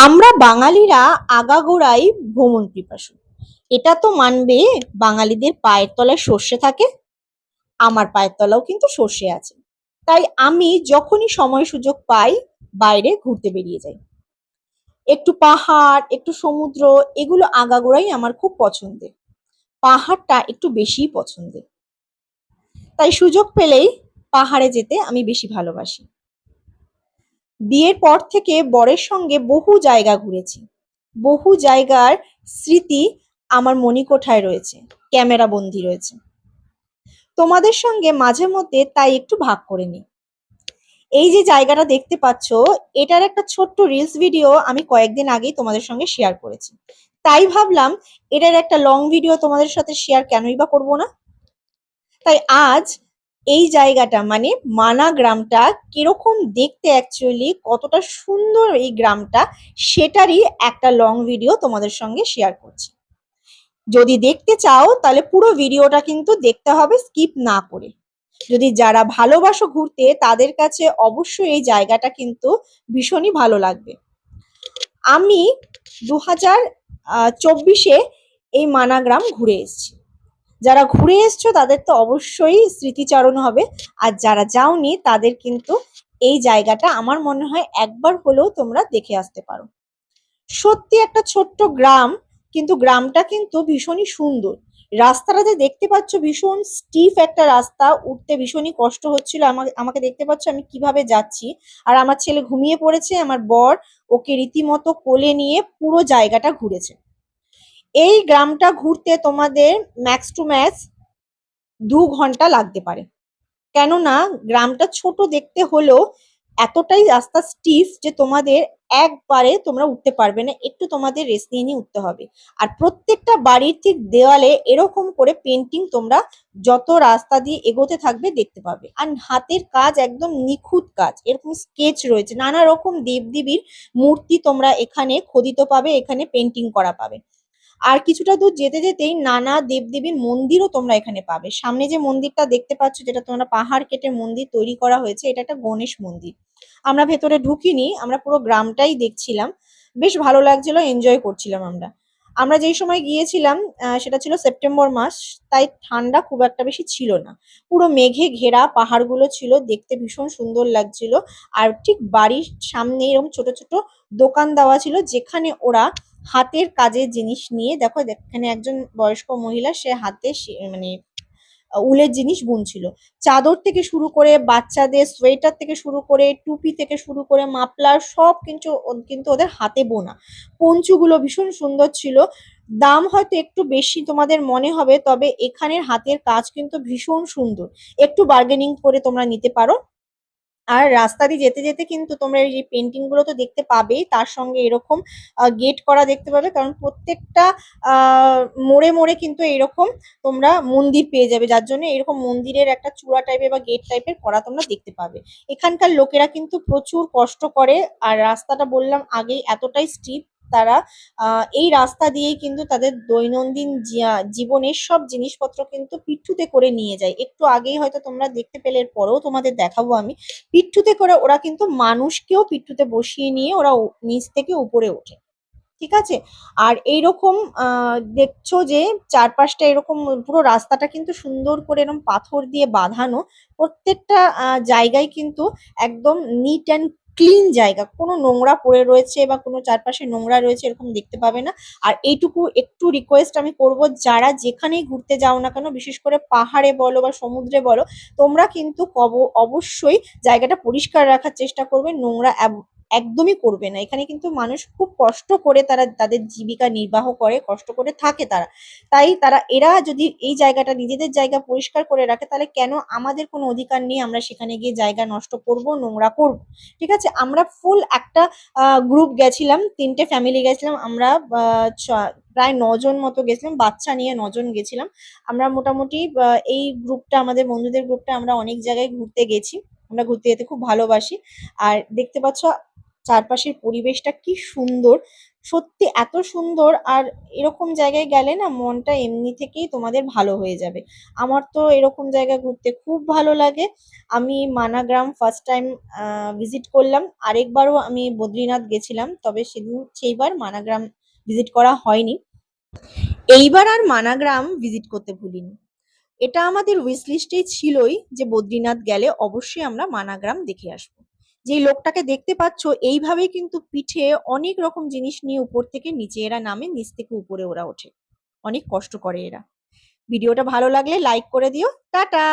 আমরা বাঙালিরা আগাগোড়াই ভ্রমণ পিপাসু। এটা তো মানবে, বাঙালিদের পায়ের তলায় সর্ষে থাকে। আমার পায়ের তলাও কিন্তু সর্ষে আছে। তাই আমি যখনই সময় সুযোগ পাই বাইরে ঘুরতে বেরিয়ে যাই। একটু পাহাড়, একটু সমুদ্র, এগুলো আগাগোড়াই আমার খুব পছন্দের। পাহাড়টা একটু বেশিই পছন্দের, তাই সুযোগ পেলেই পাহাড়ে যেতে আমি বেশি ভালোবাসি। বিয়ের পর থেকে বরের সঙ্গে বহু জায়গা ঘুরেছি। বহু জায়গার স্মৃতি আমার মণিকোঠায় রয়েছে, ক্যামেরা বন্দী রয়েছে। তোমাদের সঙ্গে মাঝে মধ্যে তাই একটু ভাগ করে নিই। এই যে জায়গাটা দেখতে পাচ্ছ, এটার একটা ছোট্ট রিলস ভিডিও আমি কয়েকদিন আগেই তোমাদের সঙ্গে শেয়ার করেছি। তাই ভাবলাম এটার একটা লং ভিডিও তোমাদের সাথে শেয়ার কেনই বা করবো না। তাই আজ এই জায়গাটা মানে মানা গ্রামটা কিরকম দেখতে, অ্যাকচুয়ালি কতটা সুন্দর এই গ্রামটা, সেটারই একটা লং ভিডিও তোমাদের সঙ্গে শেয়ার করছি। যদি দেখতে চাও তাহলে পুরো ভিডিওটা কিন্তু দেখতে হবে, স্কিপ না করে। যদি যারা ভালোবাসো ঘুরতে, তাদের কাছে অবশ্যই এই জায়গাটা কিন্তু ভীষণই ভালো লাগবে। আমি 2024-এ এই মানা গ্রাম ঘুরে এসেছি। যারা ঘুরে এসছো তাদের তো অবশ্যই স্মৃতিচারণ হবে, আর যারা যাওনি তাদের কিন্তু এই জায়গাটা আমার মনে হয় একবার হলেও তোমরা দেখে আসতে পারো। সত্যি একটা ছোট্ট গ্রাম, কিন্তু গ্রামটা কিন্তু ভীষণই সুন্দর। রাস্তাটা যে দেখতে পাচ্ছ, ভীষণ স্টিফ একটা রাস্তা, উঠতে ভীষণই কষ্ট হচ্ছিল। আমাকে দেখতে পাচ্ছ আমি কিভাবে যাচ্ছি, আর আমার ছেলে ঘুমিয়ে পড়েছে, আমার বর ওকে রীতিমতো কোলে নিয়ে পুরো জায়গাটা ঘুরেছে। এই গ্রামটা ঘুরতে তোমাদের ম্যাক্স টু ম্যাক্স 2 ঘন্টা লাগতে পারে, কেননা গ্রামটা ছোট দেখতে হলেও এতটাই রাস্তা স্টিফ যে তোমাদের একবারে তোমরা উঠতে পারবে না, একটু তোমাদের রেস্ট নিয়ে নিয়ে উঠতে হবে। আর প্রত্যেকটা বাড়ির ঠিক দেওয়ালে এরকম করে পেন্টিং তোমরা যত রাস্তা দিয়ে এগোতে থাকবে দেখতে পাবে। আর হাতের কাজ একদম নিখুঁত কাজ, এরকম স্কেচ রয়েছে, নানা রকম দেবদেবীর মূর্তি তোমরা এখানে খোদিত পাবে, এখানে পেন্টিং করা পাবে। আর কিছুটা দূর যেতে যেতেই নানা দেবদেবীর মন্দিরও তোমরা এখানে পাবে। সামনে যে মন্দিরটা দেখতে পাচ্ছ, যেটা তোমরা পাহাড় কেটে মন্দির তৈরি করা হয়েছে, এটা একটা গণেশ মন্দির। আমরা ভেতরে ঢুকিনি, আমরা পুরো গ্রামটাই দেখছিলাম। বেশ ভালো লাগছিল, এনজয় করছিলাম আমরা। আমরা যেই সময় গিয়েছিলাম সেটা ছিল সেপ্টেম্বর মাস, তাই ঠান্ডা খুব একটা বেশি ছিল না। পুরো মেঘে ঘেরা পাহাড়গুলো ছিল, দেখতে ভীষণ সুন্দর লাগছিল। আর ঠিক বাড়ির সামনে এরকম ছোট ছোট দোকান দেওয়া ছিল, যেখানে ওরা হাতের কাজের জিনিস নিয়ে, দেখো এখানে একজন বয়স্ক মহিলা, সে হাতে মানে উলের জিনিস বুনছিল। চাদর থেকে শুরু করে বাচ্চাদের সোয়েটার থেকে শুরু করে টুপি থেকে শুরু করে মাফলার সব কিন্তু ওদের হাতে বোনা। পঞ্চুগুলো ভীষণ সুন্দর ছিল। দাম হয়তো একটু বেশি তোমাদের মনে হবে, তবে এখানের হাতের কাজ কিন্তু ভীষণ সুন্দর। একটু বার্গেনিং করে তোমরা নিতে পারো। আর রাস্তা দিয়ে যেতে যেতে কিন্তু তোমরা এই যে পেন্টিং গুলো তো দেখতে পাবেই, তার সঙ্গে এরকম গেট করা দেখতে পাবে, কারণ প্রত্যেকটা মোড়ে মোড়ে কিন্তু এরকম তোমরা মন্দির পেয়ে যাবে, যার জন্য এরকম মন্দিরের একটা চূড়া টাইপের বা গেট টাইপের করা তোমরা দেখতে পাবে। এখানকার লোকেরা কিন্তু প্রচুর কষ্ট করে, আর রাস্তাটা বললাম আগেই এতটাই স্টিপ, তারা এই রাস্তা দিয়েই কিন্তু তাদের দৈনন্দিন জীবনের সব জিনিসপত্র কিন্তু পিঠুতে করে নিয়ে যায়। একটু আগেই হয়তো তোমরা দেখতে পেলে, এর পরেও তোমাদের দেখাবো আমি। পিঠুতে করে ওরা কিন্তু মানুষকেও পিঠুতে বসিয়ে নিয়ে ওরা নিচ থেকে উপরে ওঠে, ঠিক আছে। আর এইরকম দেখছো যে চারপাশটা এরকম পুরো রাস্তাটা কিন্তু সুন্দর করে এরকম পাথর দিয়ে বাঁধানো। প্রত্যেকটা জায়গায় কিন্তু একদম নিট অ্যান্ড ক্লিন জায়গা, কোনো নোংরা পড়ে রয়েছে বা কোনো চারপাশে নোংরা রয়েছে এরকম দেখতে পাবে না। আর এইটুকু একটু রিকোয়েস্ট আমি করব, যারা যেখানেই ঘুরতে যাও না কেন, বিশেষ করে পাহাড়ে বলো বা সমুদ্রে বলো, তোমরা কিন্তু অবশ্যই জায়গাটা পরিষ্কার রাখার চেষ্টা করবে, নোংরা একদমই করবে না। এখানে কিন্তু মানুষ খুব কষ্ট করে তারা তাদের জীবিকা নির্বাহ করে, কষ্ট করে থাকে তারা। তাই এরা যদি এই জায়গাটা নিজেদের জায়গা পরিষ্কার করে রাখে, তাহলে কেন আমাদের কোনো অধিকার নেই আমরা সেখানে গিয়ে জায়গা নষ্ট করব, নোংরা করব? ঠিক আছে। আমরা ফুল একটা গ্রুপ গেছিলাম, 3টে ফ্যামিলি গেছিলাম আমরা, প্রায় 9 জন মতো গেছিলাম, বাচ্চা নিয়ে 9 জন গেছিলাম আমরা মোটামুটি। এই গ্রুপটা, আমাদের বন্ধুদের গ্রুপটা, আমরা অনেক জায়গায় ঘুরতে গেছি। আমরা ঘুরতে যেতে খুব ভালোবাসি। আর দেখতে পাচ্ছ চারপাশের পরিবেশটা কি সুন্দর, সত্যি এত সুন্দর। আর এরকম জায়গায় গেলে না মনটা এমনি থেকেই তোমাদের ভালো হয়ে যাবে। আমার তো এরকম জায়গা ঘুরতে খুব ভালো লাগে। আমি মানাগ্রাম ফার্স্ট টাইম ভিজিট করলাম, আরেকবারও আমি বদ্রীনাথ গেছিলাম, তবে সেইবার মানাগ্রাম ভিজিট করা হয়নি। এইবার আর মানাগ্রাম ভিজিট করতে ভুলিনি। এটা আমাদের উইশ লিস্টেই ছিলই যে বদ্রীনাথ গেলে অবশ্যই আমরা মানাগ্রাম দেখে আসবো। যেই লোকটাকে দেখতে পাচ্ছ এইভাবেই কিন্তু পিঠে অনেক রকম জিনিস নিয়ে উপর থেকে নিচে এরা নামে, নিচ থেকে উপরে ওরা ওঠে, অনেক কষ্ট করে এরা। ভিডিওটা ভালো লাগলে লাইক করে দিও। টাটা।